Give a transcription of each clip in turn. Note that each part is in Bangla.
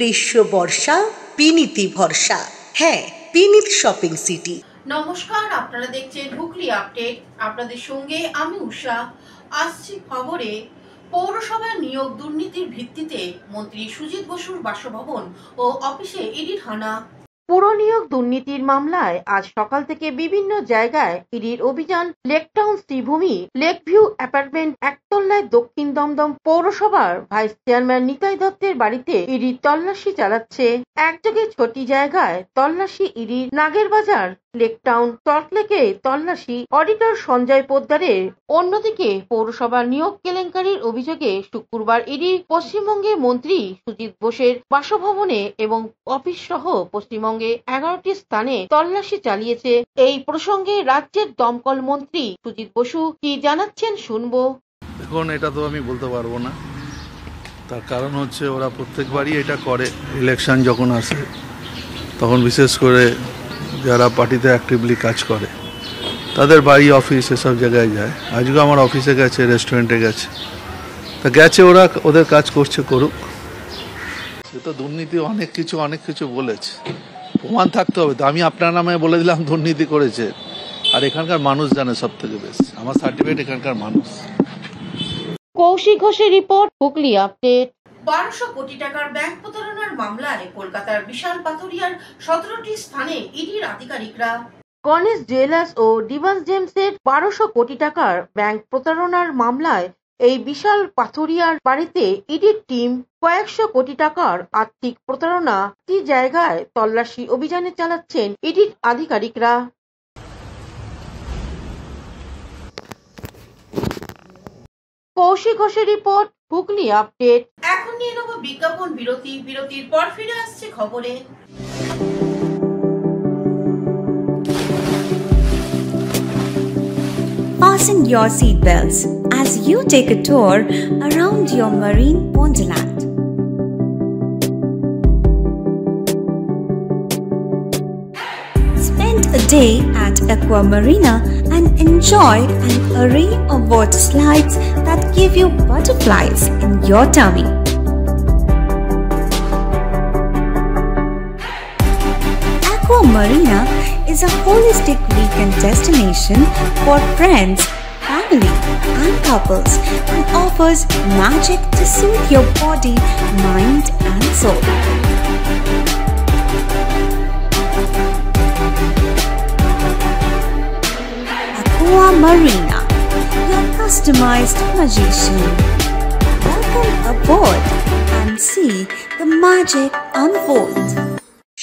গ্রীষ্ম বর্ষা বিনীতি ভরসা। হ্যাঁ, বিনীত শপিং সিটি। নমস্কার, আপনারা দেখছেন হুগলি আপডেট। আপনাদের সঙ্গে আমি উষা। আসছি খবরে। পৌরসভার নিয়োগ দুর্নীতির ভিত্তিতে মন্ত্রী সুজিত বসুর বাসভবন ও অফিসে ইডির হানা। পুর নিয়োগ দুর্নীতির মামলায় আজ সকাল থেকে বিভিন্ন জায়গায় ইডির অভিযান। লেকটাউন শ্রীভূমি লেকভিউ অ্যাপার্টমেন্ট একতলায় দক্ষিণ দমদম পৌরসভার ভাইস চেয়ারম্যান নিতাই দত্তের বাড়িতে ইডি তল্লাশি চালাচ্ছে। একযোগে ৬টি জায়গায় তল্লাশি ইডির। নাগেরবাজার, লেকটাউন, সল্টলেকে তল্লাশি অডিটর সঞ্জয় পোদ্দারের। অন্যদিকে পৌরসভার নিয়োগ কেলেঙ্কারির অভিযোগে শুক্রবার ইডি পশ্চিমবঙ্গের মন্ত্রী সুজিত বোসের বাসভবনে এবং অফিস সহ পশ্চিমবঙ্গে 11টি স্থানে তল্লাশি চালিয়েছে। এই প্রসঙ্গে রাজ্যের দমকল মন্ত্রী সুজিত বসু কি জানাচ্ছেন শুনবো। এখন এটা তো আমি বলতে পারবো না, তার কারণ হচ্ছে ওরা প্রত্যেকবারই এটা করে। ইলেকশন যখন আসে তখন বিশেষ করে যারা পার্টিতে অ্যাক্টিভলি কাজ করে তাদের বাড়ি, অফিস এসব জায়গায় যায়। আজকে আমার অফিসে গেছে, রেস্টুরেন্টে গেছে, তা গেছে, ওরা ওদের কাজ করছে, করুক। সে তো দুর্নীতি অনেক কিছু বলেছে, প্রমাণ থাকতে হবে। তো আমি আপনার নামে বলে দিলাম দুর্নীতি করেছে, আর এখানকার মানুষ জানে সব থেকে বেশি। আমার সার্টিফিকেট এখানকার মানুষ। কৌশিক ঘোষের রিপোর্ট, হুগলি আপডেট। 1200 কোটি টাকার ব্যাংক প্রতারণার মামলায় কলকাতার বিশাল পাথুরিয়ার 17টি স্থানে ইডির আধিকারিকরা। গণেশ জুয়েলার্স ও ডিভাস জেমসের 1200 কোটি টাকার ব্যাংক প্রতারণার মামলায় এই বিশাল পাথুরিয়ার বাড়িতে ইডির টিম কয়েকশো কোটি টাকার আর্থিক প্রতারণাটি জায়গায় তল্লাশি অভিযানে চালাচ্ছেন ইডির আধিকারিকরা। কৌশিক ঘোষের রিপোর্ট, হুগলি আপডেট। এখন নিয়ে নেব বিজ্ঞাপন বিরতি। বিরতির পর ফিরে আসছে খবরে। Fasten your seatbelts as you take a tour around your marine wonderland. Spend a day at Aqua Marina and enjoy an array of water slides that give you butterflies in your tummy. Aqua Marina is a holistic weekend destination for friends, family, and couples and offers magic to soothe your body, mind, and soul. Aqua Marina, your customized magician. Welcome aboard and see the magic unfold.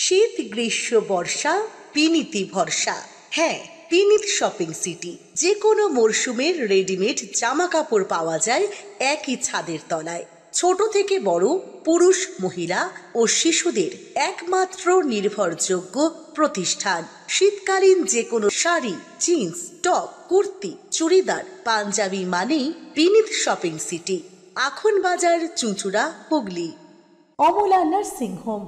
শীত গ্রীষ্ম বর্ষা বিনীতি ভরসা। হ্যাঁ, বিনীত শপিং সিটি। যে কোনো মরশুমের রেডিমেড জামা কাপড় পাওয়া যায় একই ছাদের তলায়। ছোট থেকে বড়, পুরুষ, মহিলা ও শিশুদের একমাত্র নির্ভরযোগ্য প্রতিষ্ঠান। শীতকালীন যে কোনো শাড়ি, জিন্স, টপ, কুর্তি, চুড়িদার, পাঞ্জাবি মানেই বিনীত শপিং সিটি। আখন বাজার, চুঁচুড়া, Hooghly. Amala nursing home.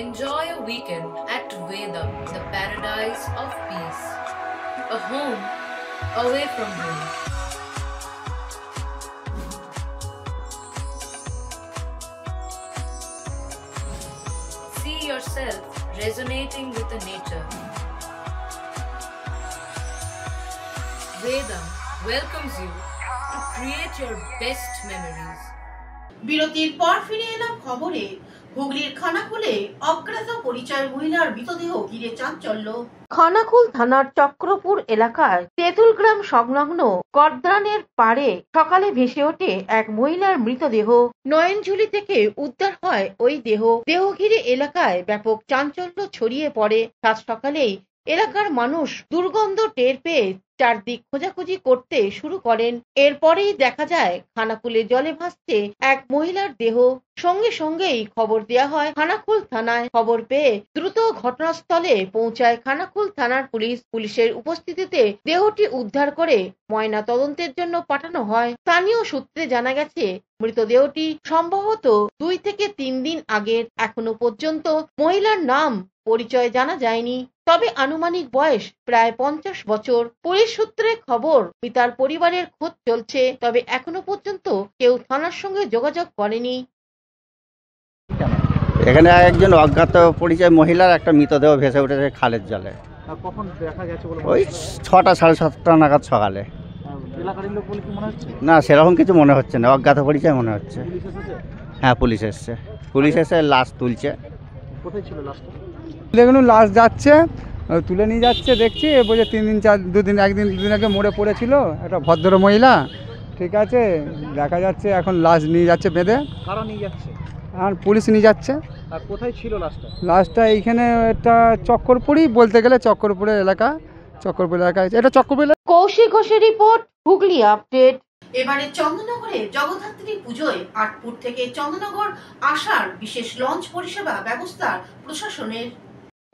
Enjoy a weekend at Vedam, the paradise of peace. A home away from home. See yourself resonating with the nature. Vedam welcomes you to create your best memories. বিরতির পর ফিরে এলাম খবরে। হুগলির খানাকুলে অজ্ঞাত পরিচয় মহিলার মৃতদেহ ঘিরে চাঞ্চল্য। খানাকুল থানার চক্রপুর এলাকায় তেঁতুল গ্রাম সংলগ্ন কদরানের পাড়ে সকালে ভেসে ওঠে এক মহিলার মৃতদেহ। নয়নঝুলি থেকে উদ্ধার হয় ওই দেহ। দেহ ঘিরে এলাকায় ব্যাপক চাঞ্চল্য ছড়িয়ে পড়ে। সাত সকালেই এলাকার মানুষ দুর্গন্ধ টের পেয়ে চারদিক খোঁজাখুঁজি করতে শুরু করেন। এরপরেই দেখা যায় খানাকুলে জলে ভাসছে এক মহিলার দেহ। সঙ্গে সঙ্গেই খবর দেয়া হয় খানাকুল থানায়। খবর পেয়ে দ্রুত ঘটনাস্থলে পৌঁছায় খানাকুল থানার পুলিশ। পুলিশের উপস্থিতিতে দেহটি উদ্ধার করে ময়না তদন্তের জন্য পাঠানো হয়। স্থানীয় সূত্রে জানা গেছে মৃতদেহটি সম্ভবত 2 থেকে 3 দিন আগের। এখনো পর্যন্ত মহিলার নাম পরিচয় জানা যায়নি, তবে আনুমানিক বয়স প্রায় 50 বছর। পুলিশ সূত্রে খবর পিতার পরিবারের খোঁজ চলছে, তবে এখনো পর্যন্ত কেউ থানার সঙ্গে যোগাযোগ করেনি। এখানে একজন অজ্ঞাত পরিচয় মহিলার একটা মৃতদেহ ভেসে উঠেছে খালের জলে। কখন দেখা গেছে বলে ওই 6টা সাড়ে 7টা নাগাদ সকালে। এলাকার লোক বলে কি মনে হচ্ছে? না, সেরকম কিছু মনে হচ্ছে না, অজ্ঞাত পরিচয় মনে হচ্ছে। পুলিশ এসেছে? হ্যাঁ, পুলিশ এসছে, পুলিশ এসে লাশ তুলছে। কোথায় ছিল লাশটা? দেখুন লাশ যাচ্ছে, তুলে নিয়ে যাচ্ছে, দেখছি বলছে 3 দিন 2 দিন 1 দিন 2 দিন আগে মরে পড়েছিল একটা ভদ্র মহিলা। ঠিক আছে, দেখা যাচ্ছে এখন লাশ নিয়ে যাচ্ছে বেঁধে। কারা নিয়ে যাচ্ছে? আর পুলিশ নিয়ে যাচ্ছে। আর কোথায় ছিল লাশটা? লাশটা এইখানে একটা চক্করপুরই বলতে গেলে, চক্করপুরের এলাকা, চক্করপুর এলাকায় এটা চক্করপুর। কৌশিক ঘোষের রিপোর্ট, হুগলি আপডেট। এবারে চন্দননগরে জগদ্ধাত্রী পুজোয় আটপুর থেকে চন্দননগর আসার বিশেষ লঞ্চ পরিষেবা ব্যবস্থা প্রশাসনের।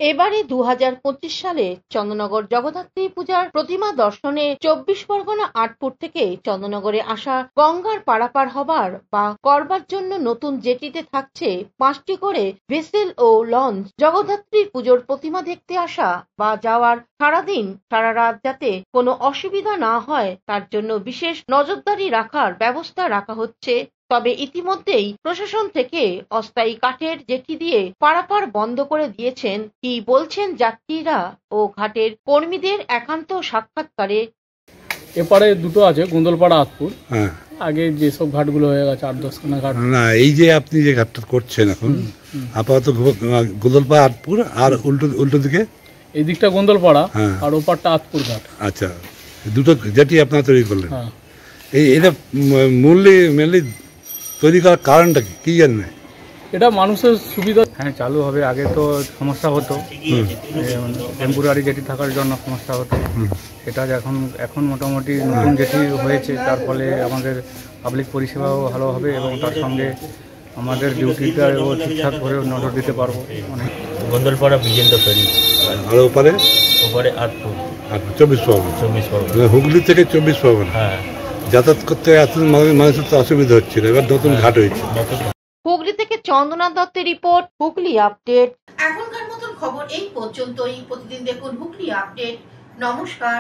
এবারে 2025 সালে চন্দননগর জগদ্ধাত্রী পূজার প্রতিমা দর্শনে 24 পরগনা আটপুর থেকে চন্দননগরে আসা গঙ্গার পারাপার হবার বা করবার জন্য নতুন জেটিতে থাকছে 5টি করে ভেসেল ও লঞ্চ। জগদ্ধাত্রীর পুজোর প্রতিমা দেখতে আসা বা যাওয়ার সারাদিন সারা রাত যাতে কোনো অসুবিধা না হয় তার জন্য বিশেষ নজরদারি রাখার ব্যবস্থা রাখা হচ্ছে। তবে ইতিমধ্যেই প্রশাসন থেকে অস্থায়ী কাঠের জেটি দিয়ে পারাপার বন্ধ করে দিয়েছেন। কি বলছেন যাত্রীরা ও ঘাটের কর্মীদের একান্ত সাক্ষাৎকারে। এপারে দুটো আছে, গোন্দলপাড়া আতপুর। হ্যাঁ, আগে যেসব ঘাটগুলো হয়ে গেছে 8-10খানা ঘাট। না, এই যে আপনি যে ঘাটটা করছেন এখন আপাতত গোদলপাড়া আটপুর, আর উল্টো দিকে এই দিকটা গোন্দলপাড়া, হ্যাঁ, আর ওপারটা আতপুর ঘাট। আচ্ছা, দুটো যেটি আপনারা তৈরি করলেন। হ্যাঁ, এটা মেনলি তৈরি করার কারণটা কি জানেন? এটা মানুষের সুবিধা। হ্যাঁ, চালু হবে। আগে তো সমস্যা হতো, টেম্পোরারি জেটি থাকার জন্য সমস্যা হতো। সেটা এখন মোটামুটি নতুন জেটি হয়েছে, তার ফলে আমাদের পাবলিক পরিষেবাও ভালো হবে এবং তার সঙ্গে আমাদের ডিউটিটাও ঠিকঠাক করে নজর দিতে পারবো। অনেক গোন্দলপাড়া বিজেন্দ্র ফেরি, আর ওপারে আটপুর 24 পরগনা, হুগলি থেকে 24 পরগনা। হ্যাঁ, যাতায়াত করতে এত মানুষের তো অসুবিধা হচ্ছিল, এবার নতুন ঘাট হয়েছে। হুগলি থেকে চন্দনা দত্তের রিপোর্ট, হুগলি আপডেট। এখনকার মতন খবর এই পর্যন্তই। প্রতিদিন দেখুন হুগলি আপডেট। নমস্কার।